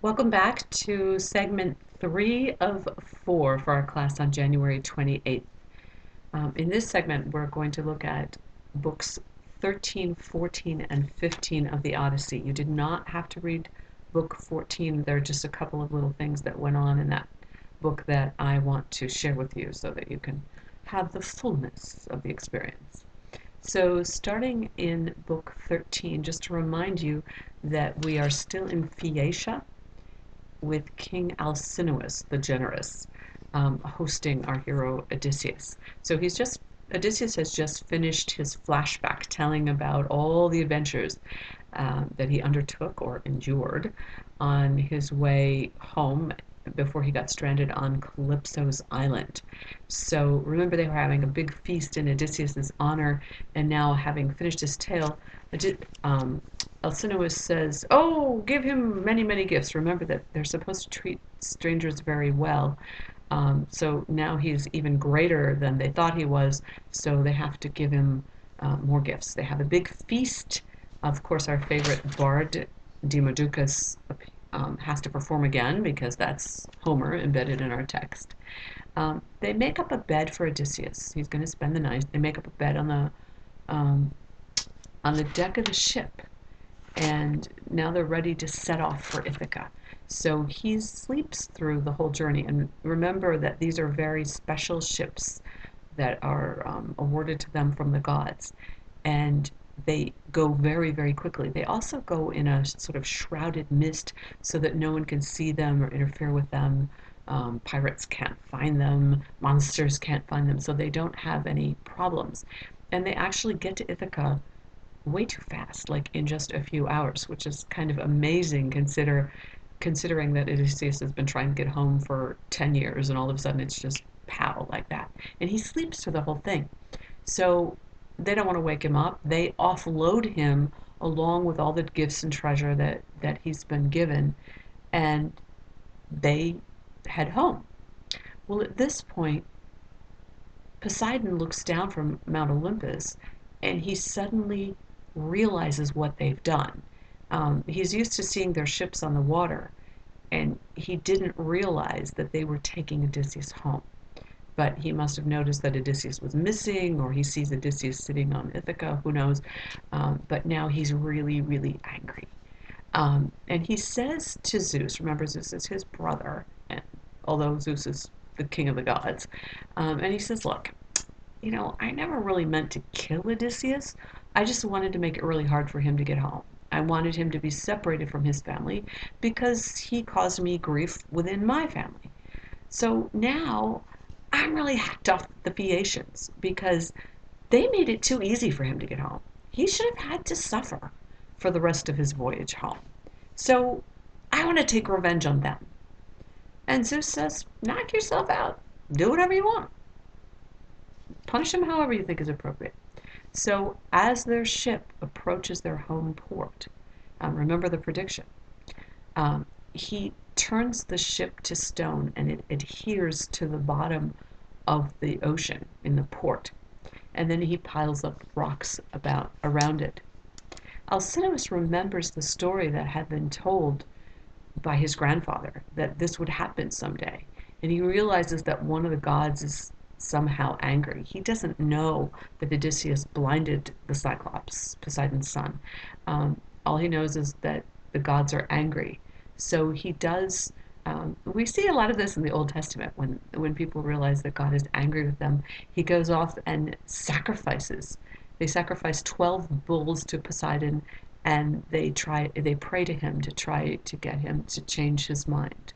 Welcome back to segment 3 of 4 for our class on January 28th. In this segment, we're going to look at books 13, 14, and 15 of the Odyssey. You did not have to read book 14. There are just a couple of little things that went on in that book that I want to share with you so that you can have the fullness of the experience. So starting in book 13, just to remind you that we are still in Phaeacia with King Alcinous the Generous hosting our hero Odysseus. So Odysseus has just finished his flashback telling about all the adventures that he undertook or endured on his way home before he got stranded on Calypso's island. So remember, they were having a big feast in Odysseus's honor, and now, having finished his tale, Alcinous says, "Oh, give him many, many gifts." Remember that they're supposed to treat strangers very well. So now he's even greater than they thought he was, so they have to give him more gifts. They have a big feast. Of course, our favorite bard, Demodocus, has to perform again because that's Homer embedded in our text. They make up a bed for Odysseus. He's going to spend the night. They make up a bed um, on the deck of the ship, and now they're ready to set off for Ithaca. So he sleeps through the whole journey. And remember that these are very special ships that are awarded to them from the gods. And they go very, very quickly. They also go in a sort of shrouded mist so that no one can see them or interfere with them. Pirates can't find them, monsters can't find them, so they don't have any problems. And they actually get to Ithaca way too fast, like in just a few hours, which is kind of amazing considering that Odysseus has been trying to get home for 10 years and all of a sudden it's just pow like that. And he sleeps through the whole thing. So they don't want to wake him up. They offload him along with all the gifts and treasure that he's been given, and they head home. Well, at this point, Poseidon looks down from Mount Olympus and he suddenly realizes what they've done. He's used to seeing their ships on the water, and he didn't realize that they were taking Odysseus home. But he must have noticed that Odysseus was missing, or he sees Odysseus sitting on Ithaca, who knows. But now he's really, really angry. And he says to Zeus, remember, Zeus is his brother, and although Zeus is the king of the gods, and he says, "Look, I never really meant to kill Odysseus. I just wanted to make it really hard for him to get home. I wanted him to be separated from his family because he caused me grief within my family. So now I'm really hacked off the Phaeacians because they made it too easy for him to get home. He should have had to suffer for the rest of his voyage home. So I want to take revenge on them." And Zeus says, "Knock yourself out. Do whatever you want. Punish him however you think is appropriate." So as their ship approaches their home port, remember the prediction, he turns the ship to stone and it adheres to the bottom of the ocean in the port. And then he piles up rocks around it. Alcinous remembers the story that had been told by his grandfather that this would happen someday. And he realizes that one of the gods is somehow angry. He doesn't know that Odysseus blinded the Cyclops, Poseidon's son. All he knows is that the gods are angry. So he does. We see a lot of this in the Old Testament when people realize that God is angry with them. He goes off and sacrifices. They sacrifice 12 bulls to Poseidon, and they pray to him to try to get him to change his mind.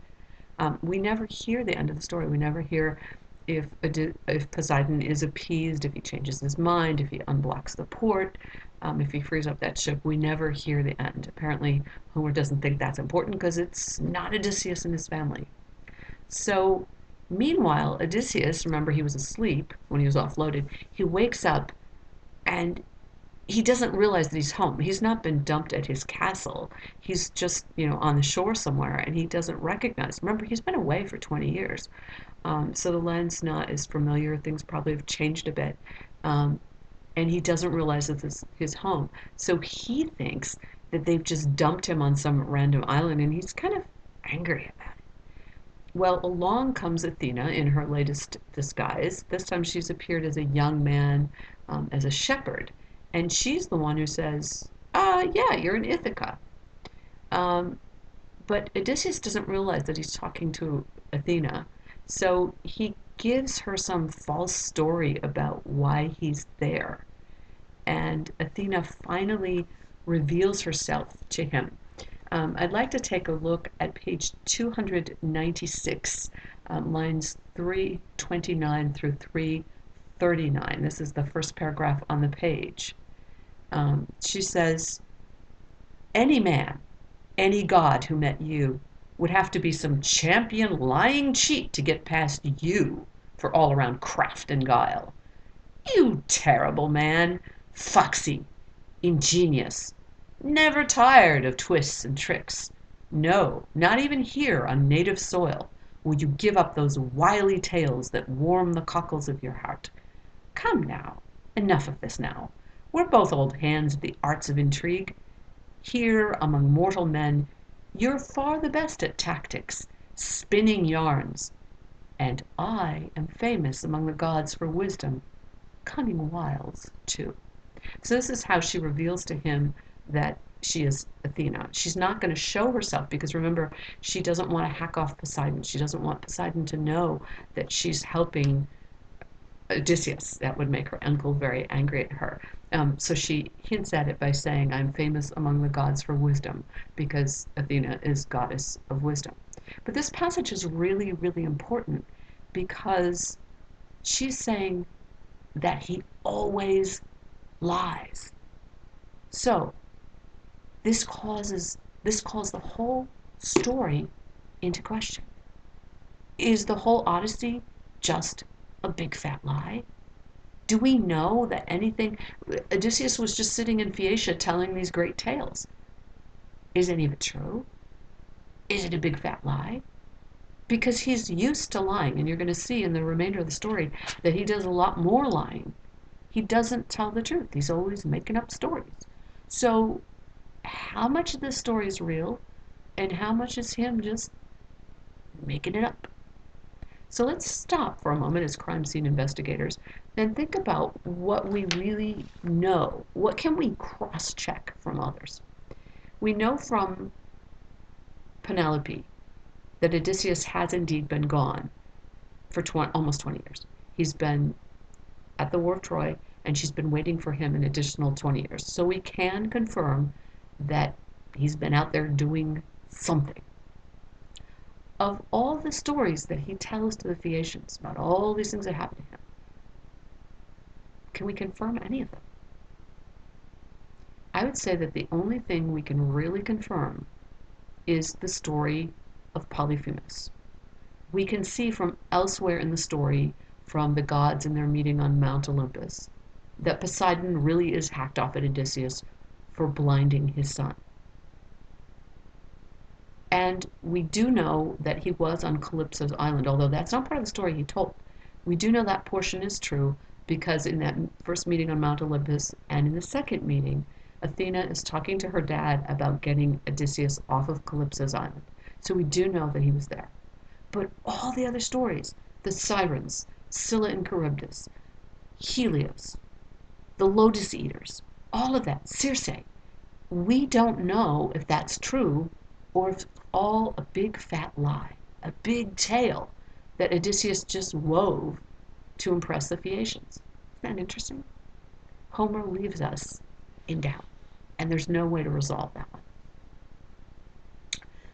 We never hear the end of the story. We never hear if Poseidon is appeased, if he changes his mind, if he unblocks the port, if he frees up that ship. We never hear the end. Apparently, Homer doesn't think that's important because it's not Odysseus and his family. So, meanwhile, Odysseus, remember he was asleep when he was offloaded, he wakes up and he doesn't realize that he's home. He's not been dumped at his castle. He's just, on the shore somewhere, and he doesn't recognize. Remember, he's been away for 20 years. So the land's not as familiar. Things probably have changed a bit. And he doesn't realize that this is his home. So he thinks that they've just dumped him on some random island, and he's kind of angry about it. Well, along comes Athena in her latest disguise. This time she's appeared as a young man, as a shepherd. And she's the one who says, yeah, you're in Ithaca. Um, but Odysseus doesn't realize that he's talking to Athena. So he gives her some false story about why he's there. And Athena finally reveals herself to him. I'd like to take a look at page 296, lines 329 through 339. This is the first paragraph on the page. She says, any man, any god who met you would have to be some champion lying cheat to get past you for all around craft and guile. You terrible man, foxy, ingenious, never tired of twists and tricks. No, not even here on native soil will you give up those wily tales that warm the cockles of your heart. Come now, enough of this now. We're both old hands at the arts of intrigue. Here among mortal men, you're far the best at tactics, spinning yarns, and I am famous among the gods for wisdom, cunning wiles too. So this is how she reveals to him that she is Athena. She's not going to show herself because remember, she doesn't want to hack off Poseidon. She doesn't want Poseidon to know that she's helping Odysseus. That would make her uncle very angry at her. So she hints at it by saying, I'm famous among the gods for wisdom, because Athena is goddess of wisdom. But this passage is really, really important because she's saying that he always lies. So this calls the whole story into question. Is the whole Odyssey just a big fat lie? Do we know that anything? Odysseus was just sitting in Phaeacia telling these great tales. Is any of it true? Is it a big fat lie? Because he's used to lying, and you're going to see in the remainder of the story that he does a lot more lying. He doesn't tell the truth. He's always making up stories. So how much of this story is real and how much is him just making it up? So let's stop for a moment as crime scene investigators and think about what we really know. What can we cross-check from others? We know from Penelope that Odysseus has indeed been gone for almost 20 years. He's been at the War of Troy, and she's been waiting for him an additional 20 years. So we can confirm that he's been out there doing something. Of all the stories that he tells to the Phaeacians about all these things that happened to him, can we confirm any of them? I would say that the only thing we can really confirm is the story of Polyphemus. We can see from elsewhere in the story, from the gods in their meeting on Mount Olympus, that Poseidon really is hacked off at Odysseus for blinding his son. And we do know that he was on Calypso's island, although that's not part of the story he told. We do know that portion is true because in that first meeting on Mount Olympus and in the second meeting, Athena is talking to her dad about getting Odysseus off of Calypso's island. So we do know that he was there. But all the other stories, the Sirens, Scylla and Charybdis, Helios, the Lotus Eaters, all of that, Circe, we don't know if that's true or if it's all a big fat lie, a big tale that Odysseus just wove to impress the Phaeacians. Isn't that interesting? Homer leaves us in doubt, and there's no way to resolve that one.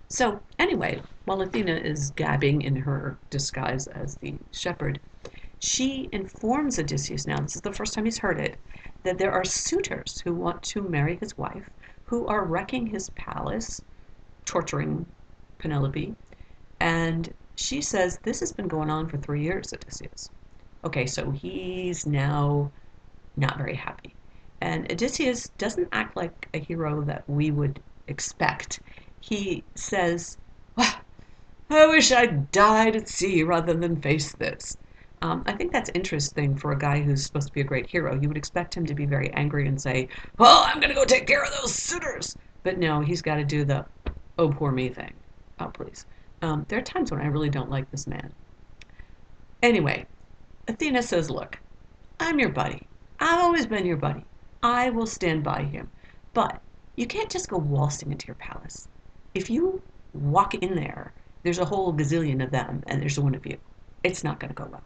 So anyway, while Athena is gabbing in her disguise as the shepherd, she informs Odysseus, now this is the first time he's heard it, that there are suitors who want to marry his wife, who are wrecking his palace, torturing Penelope, and she says, this has been going on for 3 years, Odysseus. Okay, so he's now not very happy. And Odysseus doesn't act like a hero that we would expect. He says, well, I wish I'd died at sea rather than face this. I think that's interesting for a guy who's supposed to be a great hero. You would expect him to be very angry and say, well, I'm going to go take care of those suitors. But no, he's got to do the, oh, poor me thing. Oh, please. There are times when I really don't like this man. Anyway, Athena says, look, I'm your buddy. I've always been your buddy. I will stand by him. But you can't just go waltzing into your palace. If you walk in there, there's a whole gazillion of them, and there's one of you. It's not going to go well.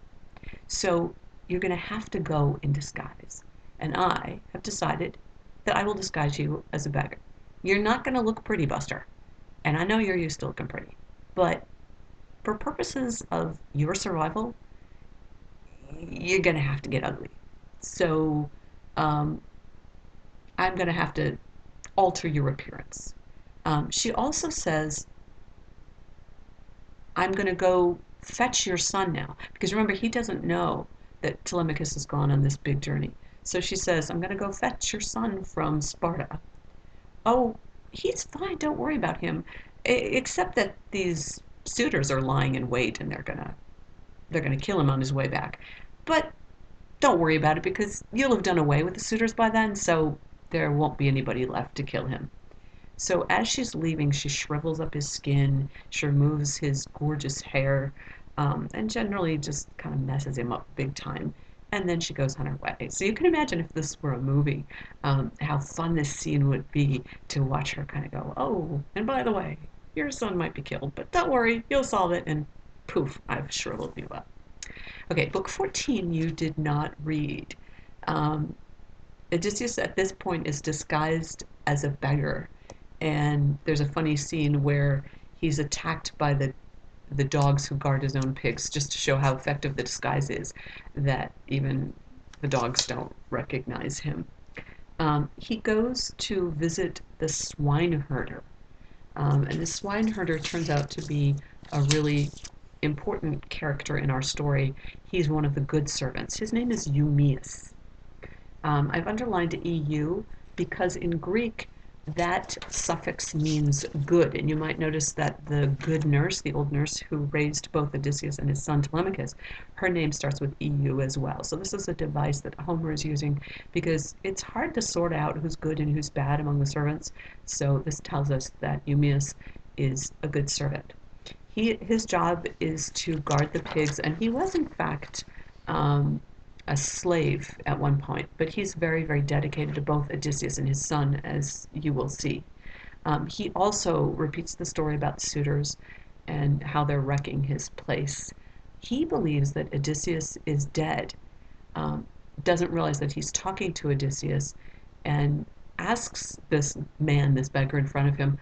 So you're going to have to go in disguise. And I have decided that I will disguise you as a beggar. You're not going to look pretty, Buster. And I know you're used to looking pretty. But for purposes of your survival, you're going to have to get ugly. So um, I'm going to have to alter your appearance. She also says, I'm going to go fetch your son now. Because remember, he doesn't know that Telemachus has gone on this big journey. So she says, I'm going to go fetch your son from Sparta. Oh, he's fine. Don't worry about him. Except that these suitors are lying in wait and they're gonna kill him on his way back. But don't worry about it because you'll have done away with the suitors by then, so there won't be anybody left to kill him. So as she's leaving, she shrivels up his skin, she removes his gorgeous hair, and generally just kind of messes him up big time. And then she goes on her way. So you can imagine if this were a movie, how fun this scene would be to watch her kind of go, oh, and by the way, your son might be killed, but don't worry, you'll solve it. And poof, I've shriveled you up. Okay, book 14 you did not read. Um, Odysseus at this point is disguised as a beggar, and there's a funny scene where he's attacked by the dogs who guard his own pigs, just to show how effective the disguise is, that even the dogs don't recognize him. He goes to visit the swineherder, and the swineherder turns out to be a really important character in our story. He's one of the good servants. His name is Eumaeus. I've underlined EU because in Greek that suffix means good, and you might notice that the good nurse, the old nurse who raised both Odysseus and his son Telemachus, her name starts with EU as well. So this is a device that Homer is using because it's hard to sort out who's good and who's bad among the servants. So this tells us that Eumaeus is a good servant. His job is to guard the pigs, and he was in fact um, a slave at one point, but he's very, very dedicated to both Odysseus and his son, as you will see. He also repeats the story about suitors and how they're wrecking his place. He believes that Odysseus is dead, um, doesn't realize that he's talking to Odysseus, and asks this man, this beggar in front of him,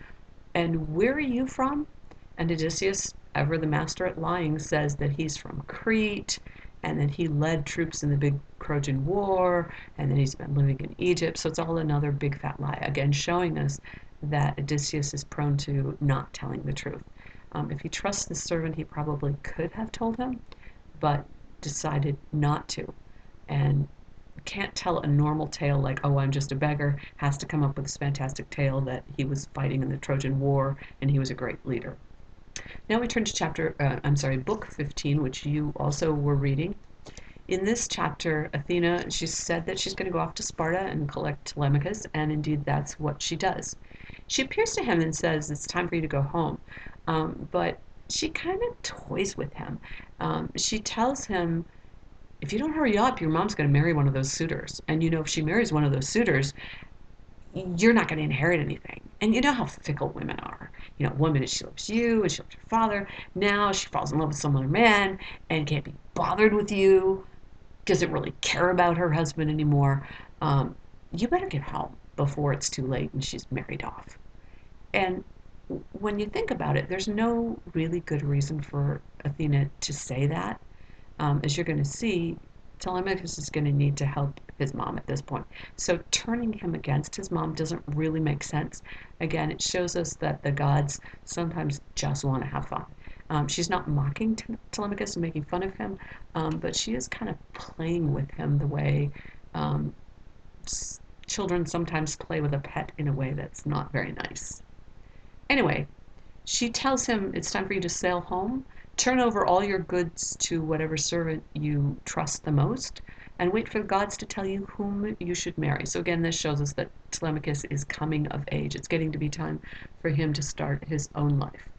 and where are you from? And Odysseus, ever the master at lying, says that he's from Crete and that he led troops in the big Trojan War and that he's been living in Egypt. So it's all another big fat lie, again showing us that Odysseus is prone to not telling the truth. If he trusts the servant, he probably could have told him, but decided not to. And can't tell a normal tale like, oh, I'm just a beggar, has to come up with this fantastic tale that he was fighting in the Trojan War and he was a great leader. Now we turn to book 15, which you also were reading. In this chapter, Athena, she said that she's going to go off to Sparta and collect Telemachus, and indeed that's what she does. She appears to him and says, it's time for you to go home. But she kind of toys with him. She tells him, if you don't hurry up, your mom's going to marry one of those suitors. And if she marries one of those suitors, you're not going to inherit anything. And you know how fickle women are. One minute she loves you and she loves your father. Now she falls in love with some other man and can't be bothered with you, doesn't really care about her husband anymore. You better get home before it's too late and she's married off. And when you think about it, there's no really good reason for Athena to say that. As you're going to see, Telemachus is going to need to help his mom at this point. So turning him against his mom doesn't really make sense. Again, it shows us that the gods sometimes just want to have fun. She's not mocking Telemachus and making fun of him, but she is kind of playing with him the way um, children sometimes play with a pet in a way that's not very nice. Anyway, she tells him it's time for you to sail home, turn over all your goods to whatever servant you trust the most, and wait for the gods to tell you whom you should marry. So again, this shows us that Telemachus is coming of age. It's getting to be time for him to start his own life.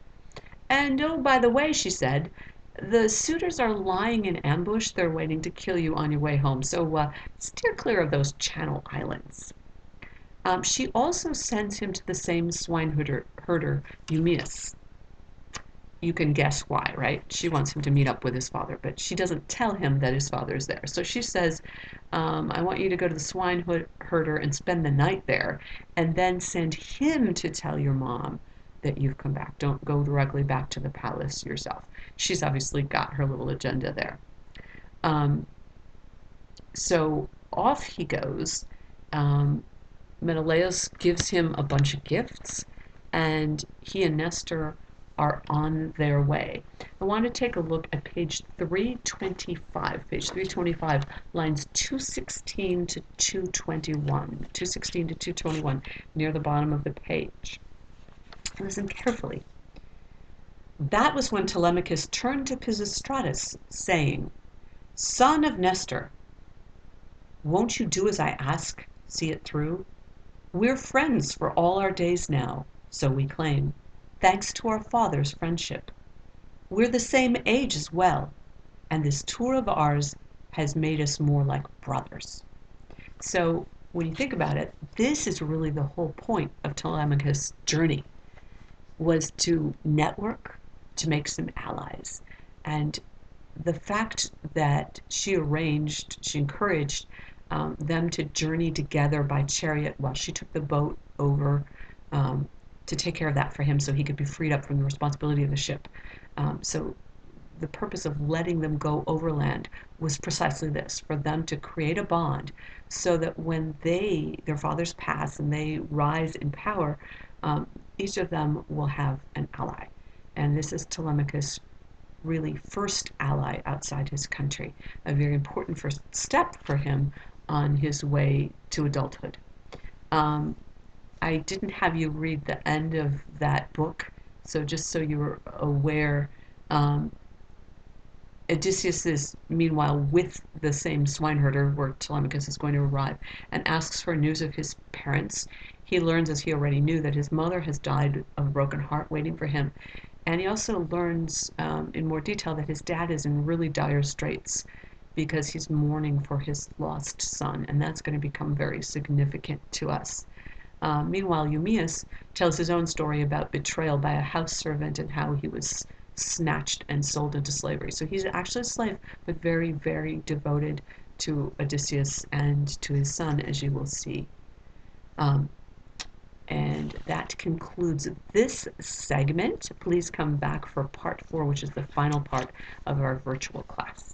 And oh, by the way, she said, the suitors are lying in ambush. They're waiting to kill you on your way home. So steer clear of those Channel Islands. She also sends him to the same herder Eumaeus. You can guess why, right? She wants him to meet up with his father, but she doesn't tell him that his father is there. So she says, I want you to go to the herder and spend the night there, and then send him to tell your mom that you've come back. Don't go directly back to the palace yourself. She's obviously got her little agenda there. Um, so off he goes. Um, Menelaus gives him a bunch of gifts, and he and Nestor are on their way. I want to take a look at page 325. Page 325, lines 216 to 221. 216 to 221, near the bottom of the page. Listen carefully. That was when Telemachus turned to Pisistratus, saying, Son of Nestor, won't you do as I ask? See it through? We're friends for all our days now, so we claim, thanks to our father's friendship. We're the same age as well, and this tour of ours has made us more like brothers. So when you think about it, this is really the whole point of Telemachus' journey, was to network, to make some allies. And the fact that she encouraged them to journey together by chariot while she took the boat over to take care of that for him so he could be freed up from the responsibility of the ship. So the purpose of letting them go overland was precisely this, for them to create a bond so that when their fathers pass and they rise in power, each of them will have an ally. And this is Telemachus' really first ally outside his country, a very important first step for him on his way to adulthood. Um, I didn't have you read the end of that book, so just so you're aware, um, Odysseus is meanwhile with the same swineherder where Telemachus is going to arrive and asks for news of his parents. He learns, as he already knew, that his mother has died of a broken heart waiting for him. And he also learns in more detail that his dad is in really dire straits because he's mourning for his lost son, and that's going to become very significant to us. Meanwhile, Eumaeus tells his own story about betrayal by a house servant and how he was snatched and sold into slavery. So he's actually a slave, but very, very devoted to Odysseus and to his son, as you will see. Um, and that concludes this segment. Please come back for part 4, which is the final part of our virtual class.